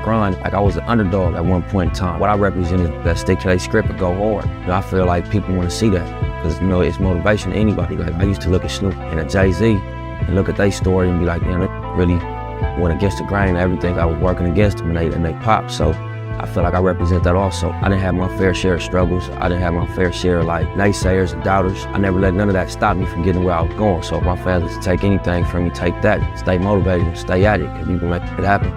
grind. Like I was an underdog at one point in time. What I represent is that stick to their script and go hard. I feel like people want to see that because, it's motivation to anybody. Like I used to look at Snoop and at Jay-Z and look at their story and be like, man, they really went against the grain of everything I was working against them and they popped. So I feel like I represent that also. I didn't have my fair share of struggles. I didn't have my fair share of naysayers and doubters. I never let none of that stop me from getting where I was going. So if my fans take anything from me, take that. Stay motivated and stay at it because you can make it happen.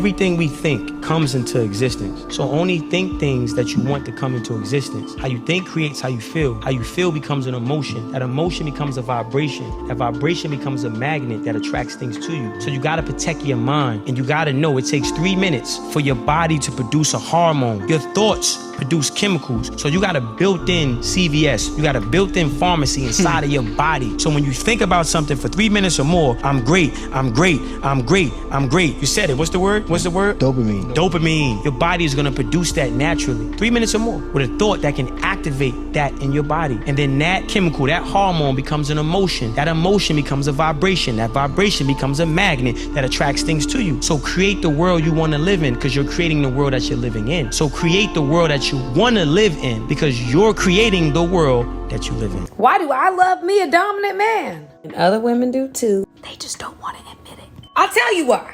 Everything we think comes into existence. So only think things that you want to come into existence. How you think creates how you feel. How you feel becomes an emotion. That emotion becomes a vibration. That vibration becomes a magnet that attracts things to you. So you gotta protect your mind. And you gotta know it takes 3 minutes for your body to produce a hormone. Your thoughts produce chemicals. So you got a built-in CVS. You got a built-in pharmacy inside of your body. So when you think about something for 3 minutes or more, I'm great, I'm great, I'm great, I'm great. You said it. What's the word? What's the word? Dopamine. Dopamine. Your body is gonna produce that naturally. 3 minutes or more with a thought that can activate that in your body. And then that chemical, that hormone becomes an emotion. That emotion becomes a vibration. That vibration becomes a magnet that attracts things to you. So create the world you wanna live in because you're creating the world that you're living in. So create the world that you wanna live in because you're creating the world that you live in. Why do I love me a dominant man? And other women do too. They just don't want to admit it. I'll tell you why.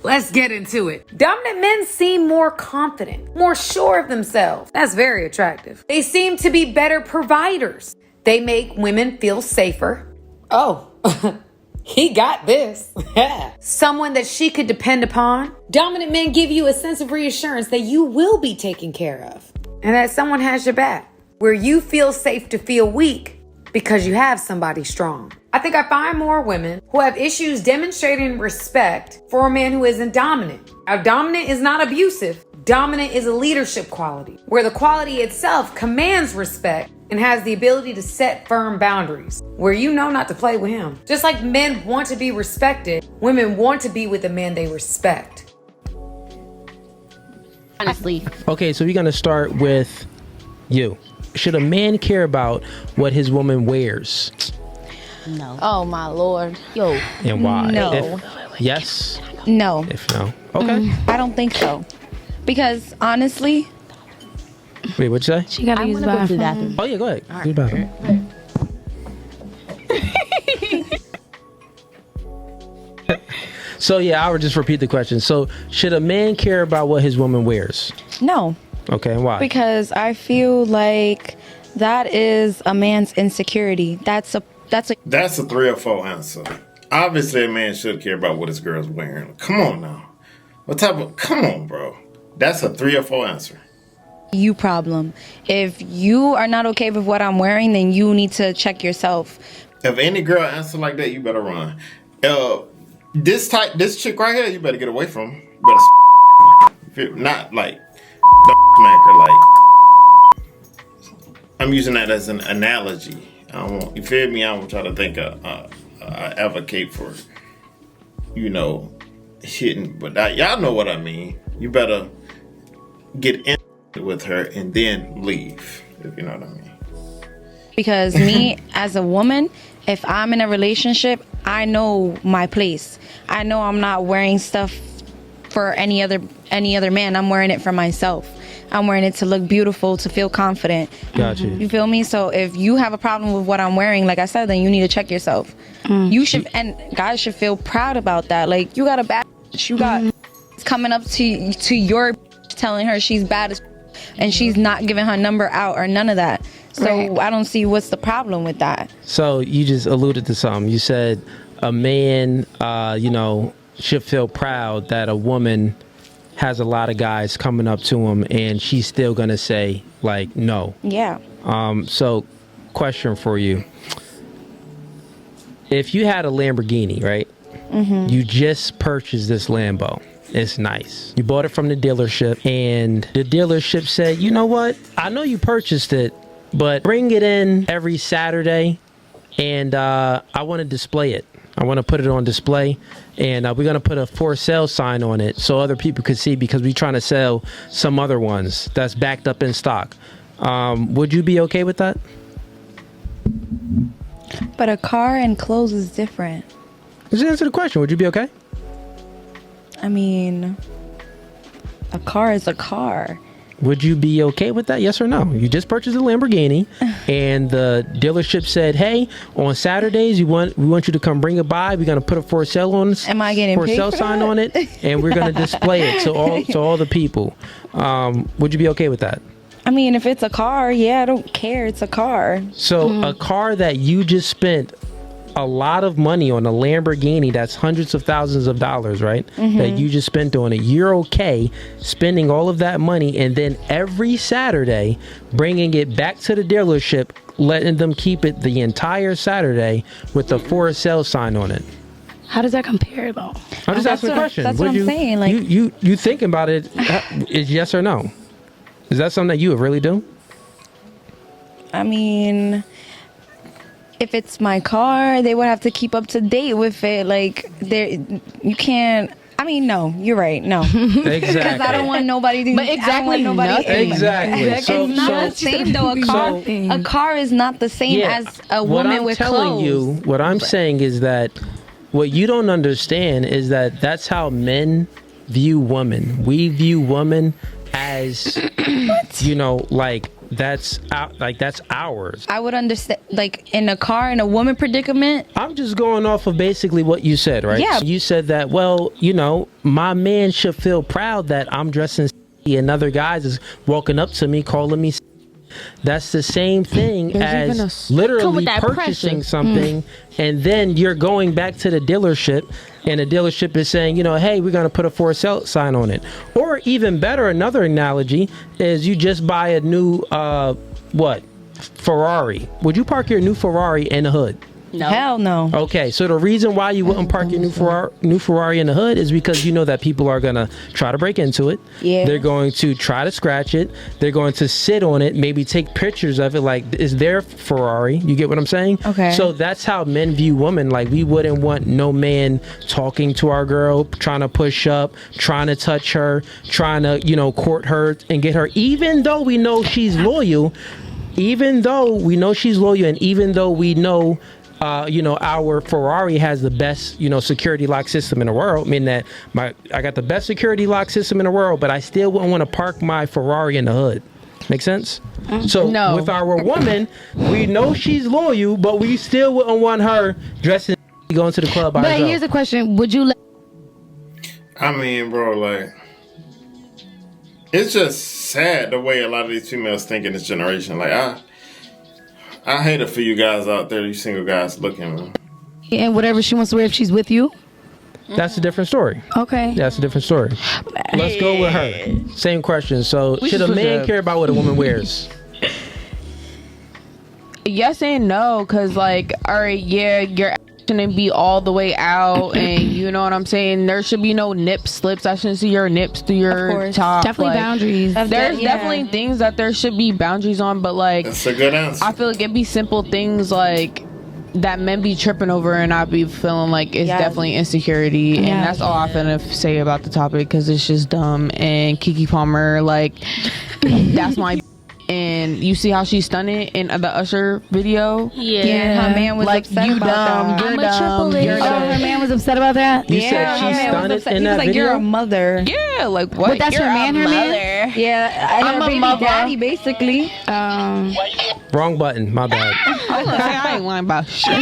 Let's get into it. Dominant men seem more confident, more sure of themselves. That's very attractive. They seem to be better providers. They make women feel safer. Oh, he got this. Someone that she could depend upon. Dominant men give you a sense of reassurance that you will be taken care of and that someone has your back. Where you feel safe to feel weak because you have somebody strong. I think I find more women who have issues demonstrating respect for a man who isn't dominant. Now, dominant is not abusive. Dominant is a leadership quality, where the quality itself commands respect and has the ability to set firm boundaries, where you know not to play with him. Just like men want to be respected, women want to be with the man they respect. Honestly. Okay, so we're going to start with you. Should a man care about what his woman wears? No. Oh my Lord. Yo. And why? No. Yes? No. If no. Okay. I don't think so. Because honestly. Wait, what'd you say? She gotta use the bathroom. Oh yeah, go ahead. Use the bathroom. So yeah, I would just repeat the question. So should a man care about what his woman wears? No. Okay, and why? Because I feel like that is a man's insecurity. That's a 3 or 4 answer. Obviously, a man should care about what his girl's wearing. Come on now. Come on, bro. That's a 3 or 4 answer. You problem. If you are not okay with what I'm wearing, then you need to check yourself. If any girl answer like that, you better run. This chick right here, you better get away from. You better not like smack her like. I'm using that as an analogy. You feel me? I don't try to think I advocate for, hitting, but y'all know what I mean. You better get in with her and then leave, if you know what I mean. Because me as a woman, if I'm in a relationship, I know my place. I know I'm not wearing stuff for any other man. I'm wearing it for myself. I'm wearing it to look beautiful, to feel confident. Gotcha. You feel me? So if you have a problem with what I'm wearing, like I said, then you need to check yourself. You should, and guys should feel proud about that. Like, you got a bad bitch. You got coming up to your telling her she's bad as and she's not giving her number out or none of that. So I don't see what's the problem with that. So you just alluded to something. You said a man, should feel proud that a woman has a lot of guys coming up to him and she's still gonna say like no. Yeah. So question for you. If you had a Lamborghini, right? You just purchased this Lambo. It's nice. You bought it from the dealership and the dealership said, you know what? I know you purchased it, but bring it in every Saturday and I want to display it. I want to put it on display and we're going to put a for sale sign on it so other people could see because we're trying to sell some other ones that's backed up in stock. Would you be okay with that? But a car and clothes is different. Just answer the question. Would you be okay? I mean, A car is a car. Would you be okay with that? Yes or no? You just purchased a Lamborghini, and the dealership said, "Hey, on Saturdays, we want you to come bring it by. We're gonna put a for sale on Am I getting for paid sale for sign that? on it, and we're gonna display it to all the people." Would you be okay with that? I mean, if it's a car, yeah, I don't care. It's a car. So a car that you just spent a lot of money on, a Lamborghini that's hundreds of thousands of dollars, right? That you just spent on it. You're okay spending all of that money and then every Saturday bringing it back to the dealership, letting them keep it the entire Saturday with the for sale sign on it. How does that compare though? I'm just asking a question. That's Would what I'm saying. Like, you thinking about it is yes or no? Is that something that you would really do? I mean, if it's my car, they would have to keep up to date with it. Like, you can't. I mean, no, you're right. No, Exactly. because I don't want nobody to. But exactly, I don't want nobody. Exactly. It's not the same though. A car is not the same as a woman with clothes. What I'm saying is that what you don't understand is that that's how men view women. We view women as, like that's ours. I would understand, like in a car in a woman predicament. I'm just going off of basically what you said, right? Yeah. You said that, well, my man should feel proud that I'm dressing and other guys is walking up to me calling me. That's the same thing as literally purchasing something and then you're going back to the dealership and the dealership is saying, hey, we're going to put a for sale sign on it. Or even better, another analogy is you just buy a new, Ferrari. Would you park your new Ferrari in the hood? No. Hell no. Okay, so the reason why you wouldn't park your new Ferrari in the hood is because you know that people are gonna try to break into it. Yeah. They're going to try to scratch it. They're going to sit on it, maybe take pictures of it like is their Ferrari. You get what I'm saying? Okay. So that's how men view women. Like we wouldn't want no man talking to our girl, trying to push up, trying to touch her, trying to, court her and get her, even though we know she's loyal, and even though we know our Ferrari has the best, security lock system in the world. I mean that I got the best security lock system in the world, but I still wouldn't want to park my Ferrari in the hood. Make sense? So with our woman, we know she's loyal, but we still wouldn't want her dressing going to the club by herself. But here's a question: would you let? I mean, bro, like, it's just sad the way a lot of these females think in this generation. Like, I hate it for you guys out there, you single guys looking, man. And whatever she wants to wear if she's with you? That's a different story. Okay. That's a different story. Let's go with her. Same question. So, should a man care about what a woman wears? Yes and no, because, like, all right, yeah, your ass shouldn't be all the way out, and you know what I'm saying? There should be no nip slips. I shouldn't see your nips through your top. Definitely like, boundaries. There's definitely things that there should be boundaries on, but, like, That's a good answer. I feel like it'd be simple things, like, that men be tripping over, and I be feeling like it's definitely insecurity, and that's all I'm finna say about the topic, because it's just dumb. And Keke Palmer, like, that's my and you see how she's stunning in the Usher video. Yeah, her man was like, upset you about dumb, that. you're dumb. Her man was upset about that? You said she stunned it in He was that like, video? you're a mother. Yeah, like what? But that's You're her man, a her mother. man? Yeah, I'm her a baby mother. daddy, basically. Wrong button. My bad. I ain't lying about shit.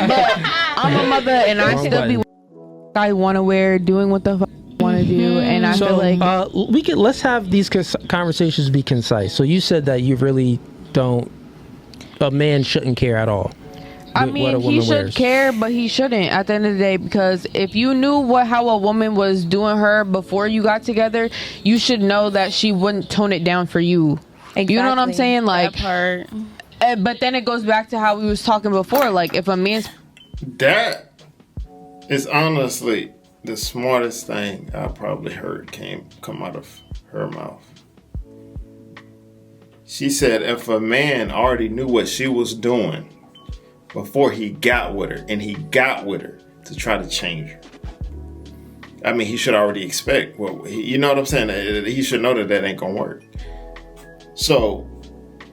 But I'm a mother, and I Wrong still be button. I want to wear, doing what the fuck I want to do, and I feel like let's have these conversations be concise. So you said that you really don't. A man shouldn't care at all. I what a mean, he woman should wears. care, but he shouldn't at the end of the day, because if you knew how a woman was doing her before you got together, you should know that she wouldn't tone it down for you. Exactly. You know what I'm saying? Like, that part. but then it goes back to how we was talking before. Like, if a man's That is honestly the smartest thing I probably heard come out of her mouth. She said if a man already knew what she was doing before he got with her, and he got with her to try to change her, I mean, he should already expect, you know what I'm saying? He should know that ain't gonna work. So,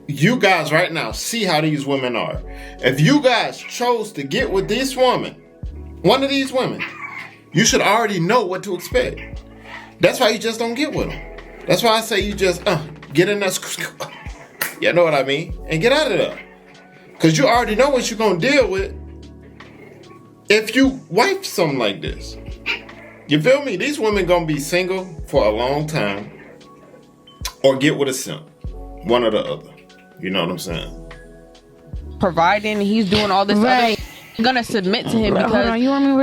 you guys right now, see how these women are. If you guys chose to get with this woman, one of these women, you should already know what to expect. That's why you just don't get with them. That's why I say you just get in there. You know what I mean? And get out of there. Because you already know what you're going to deal with if you wife something like this. You feel me? These women going to be single for a long time or get with a simp. One or the other. You know what I'm saying? Providing he's doing all this other I'm gonna submit to him because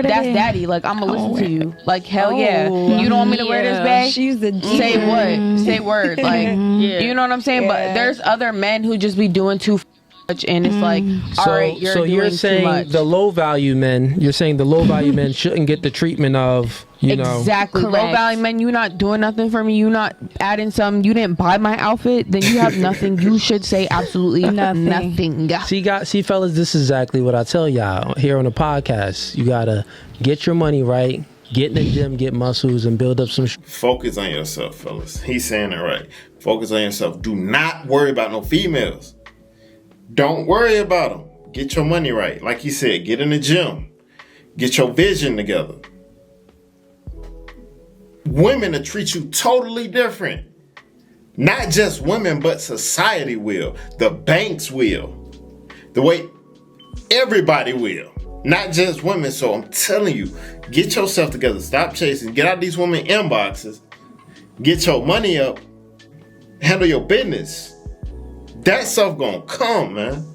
that's daddy. Like, I'm gonna listen to you. Like, hell yeah. You don't want me to wear this bag? She's the Say what? Say word. Like, you know what I'm saying? But there's other men who just be doing too much, and it's like, all right, you're doing you're too saying much. the low value men. You're saying the low value men shouldn't get the treatment of exactly low value men. You not doing nothing for me. You not adding some. You didn't buy my outfit. Then you have nothing. You should say absolutely nothing. See, fellas, this is exactly what I tell y'all here on the podcast. You gotta get your money right. Get in the gym, get muscles, and build up some. Focus on yourself, fellas. He's saying it right. Focus on yourself. Do not worry about no females. Don't worry about them. Get your money right. Like he said, get in the gym. Get your vision together. Women will treat you totally different. Not just women, but society will. The banks will. The way everybody will. Not just women. So I'm telling you, get yourself together. Stop chasing. Get out these women inboxes. Get your money up. Handle your business. That stuff gonna come, man.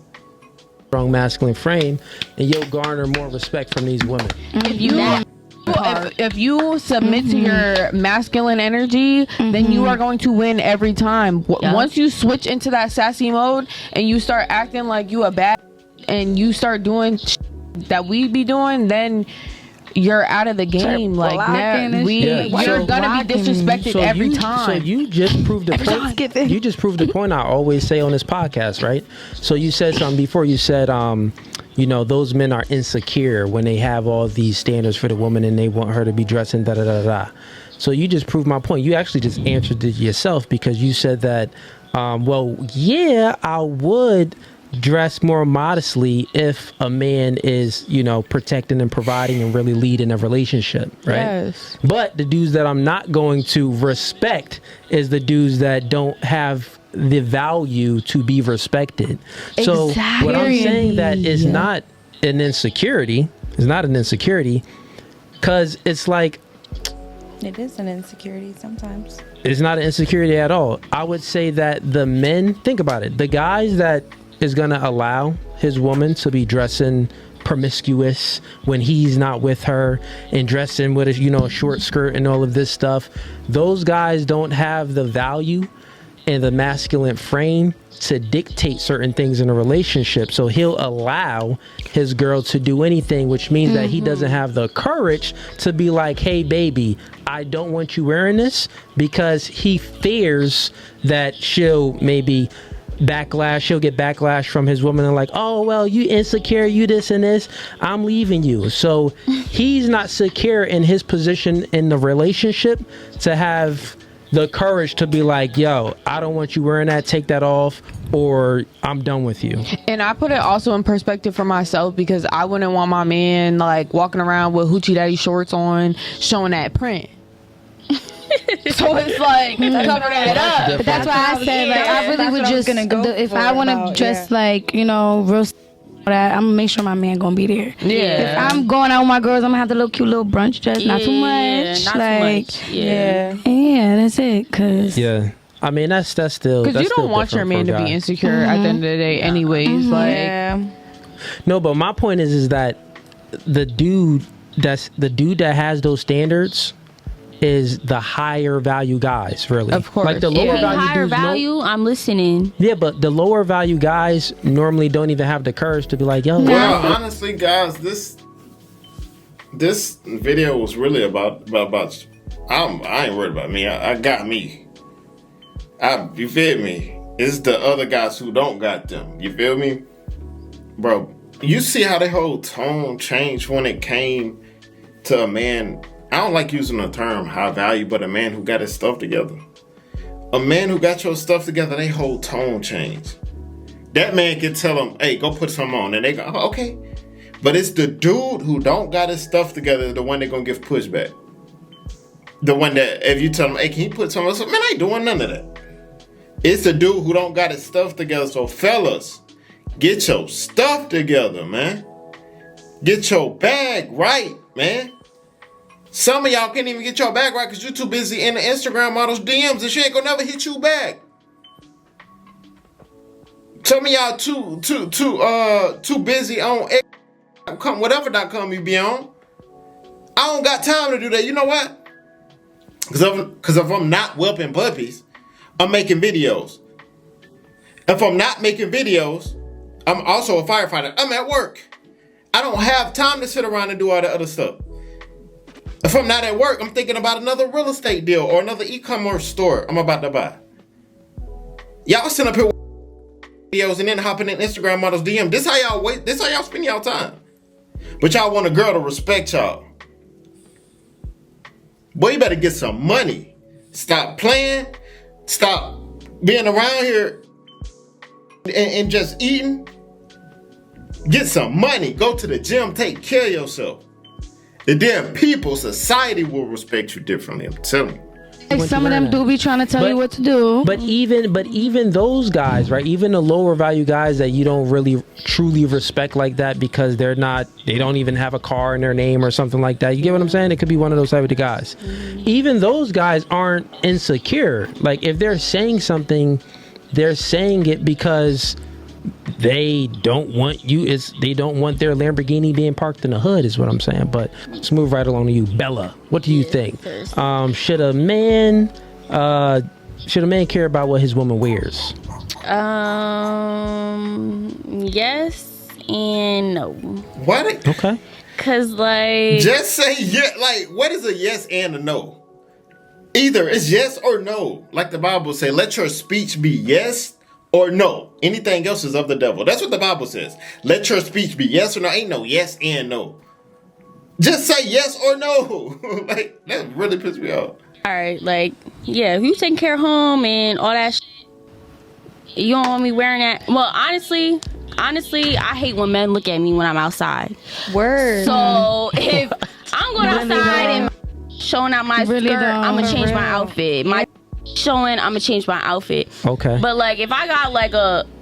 Strong masculine frame, and you'll garner more respect from these women. If you submit to your masculine energy, then you are going to win every time. Once you switch into that sassy mode and you start acting like you a bad and you start doing that we be doing, then you're out of the game. Like, you're gonna be disrespected every time. So you just proved the point. You just proved the point I always say on this podcast, right? So you said something before. You said, those men are insecure when they have all these standards for the woman and they want her to be dressing da da da da. So you just proved my point. You actually just answered it yourself because you said that, I would dress more modestly if a man is, protecting and providing and really leading a relationship, right? Yes. But the dudes that I'm not going to respect is the dudes that don't have the value to be respected. So what I'm saying that is not an insecurity. It's not an insecurity because it's like, it is an insecurity sometimes. It's not an insecurity at all. I would say that the men, think about it, the guys that is going to allow his woman to be dressing promiscuous when he's not with her and dressing with a short skirt and all of this stuff, those guys don't have the value and the masculine frame to dictate certain things in a relationship. So he'll allow his girl to do anything, which means that he doesn't have the courage to be like, hey baby, I don't want you wearing this, because he fears that she'll maybe she'll get backlash from his woman and like, oh well, you insecure, you this and this, I'm leaving you. So he's not secure in his position in the relationship to have the courage to be like, yo, I don't want you wearing that, take that off, or I'm done with you. And I put it also in perspective for myself, because I wouldn't want my man like walking around with hoochie daddy shorts on, showing that print. So it's like, cover that up. But that's why I said, like, I really would just, if I want to dress like, real that, I'm gonna make sure my man gonna be there. Yeah. If I'm going out with my girls, I'm gonna have the cute little brunch dress, not too much. Not like, too much. Yeah. Yeah, that's it. Cause I mean, that's still, because you don't want your man to be insecure at the end of the day, anyways. Like, no, but my point is that the dude that has those standards is the higher value guys, really. Of course. Like the lower value higher dudes, value, I'm listening. Yeah, but the lower value guys normally don't even have the courage to be like, yo. Well, honestly, guys, this video was really about I ain't worried about me. I got me. You feel me? It's the other guys who don't got them. You feel me? Bro, you see how the whole tone changed when it came to a man. I don't like using the term high value, but a man who got his stuff together. A man who got your stuff together, they whole tone changed. That man can tell them, hey, go put some on. And they go, oh, okay. But it's the dude who don't got his stuff together, the one they're going to give pushback. The one that if you tell him, hey, can you put some else? Man, I ain't doing none of that. It's the dude who don't got his stuff together. So fellas, get your stuff together, man. Get your bag right, man. Some of y'all can't even get your bag right because you're too busy in the Instagram models DMs and she ain't gonna never hit you back. Some of y'all too busy on whatever.com you be on. I don't got time to do that. You know what? Because if I'm not whelping puppies, I'm making videos. If I'm not making videos, I'm also a firefighter. I'm at work. I don't have time to sit around and do all the other stuff. If I'm not at work, I'm thinking about another real estate deal or another e-commerce store I'm about to buy. Y'all sit up here with videos and then hopping in Instagram models DM. This how y'all wait. This how y'all spend y'all time. But y'all want a girl to respect y'all. Boy, you better get some money. Stop playing. Stop being around here and just eating. Get some money. Go to the gym. Take care of yourself. And then people, society will respect you differently. I'm telling you. Like some of them do be trying to tell you what to do. But even those guys, right? Even the lower value guys that you don't really truly respect like that because they don't even have a car in their name or something like that. You get what I'm saying? It could be one of those type of guys. Even those guys aren't insecure. Like if they're saying something, they're saying it because they don't want they don't want their Lamborghini being parked in the hood is what I'm saying. But let's move right along to you, Bella. What do you think? Should a man care about what his woman wears? Yes and no. What? Okay. Cause like just say yeah. Like what is a yes and a no? Either it's yes or no. Like the Bible say, let your speech be yes or no. Anything else is of the devil. That's what the Bible says. Let your speech be yes or no. Ain't no yes and no. Just say yes or no. Like, that really pissed me off. All right, like, yeah, if you taking care of home and all that you don't want me wearing that. Well, honestly, I hate when men look at me when I'm outside. Word. So if I'm going outside and showing out my skirt, I'm going to change my outfit. I'm gonna change my outfit. Okay. But like if I got like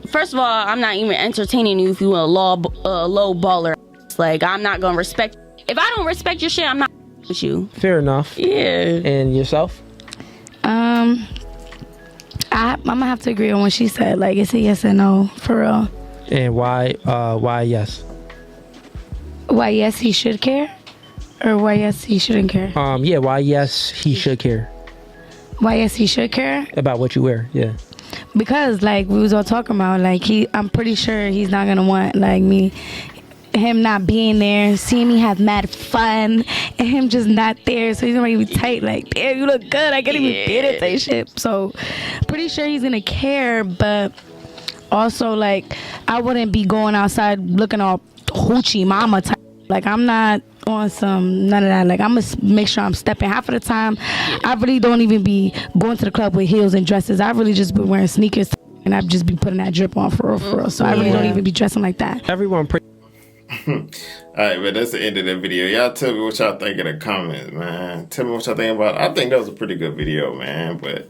first of all, I'm not even entertaining you if you a low baller. Like I'm not gonna respect. If I don't respect your shit, I'm not with you. Fair enough. Yeah. And yourself? I'm gonna have to agree on what she said. Like it's a yes and no for real. And why yes? Why yes he should care, or why yes he shouldn't care? Yeah. Why yes he should care. Why yes he should care about what you wear. Yeah. Because like we was all talking about, like I'm pretty sure he's not gonna want like him not being there, seeing me have mad fun, and him just not there. So he's gonna be tight. Like, damn, you look good. I can't even get it. That shit. So pretty sure he's gonna care, but also like I wouldn't be going outside looking all hoochie mama type. Like I'm not on some none of that. Like I'm gonna make sure I'm stepping. Half of the time I really don't even be going to the club with heels and dresses. I really just be wearing sneakers and I've just been putting that drip on for real. So I really don't even be dressing like that. Everyone Alright, but that's the end of the video. Y'all tell me what y'all think in the comments, man. Tell me what y'all think about it. I think that was a pretty good video, man. But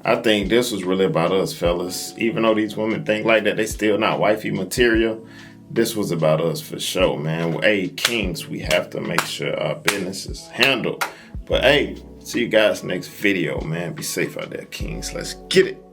I think this was really about us, fellas. Even though these women think like that, they still not wifey material. This was about us for sure, man. Well, hey, kings, we have to make sure our business is handled. But hey, see you guys next video, man. Be safe out there, kings. Let's get it.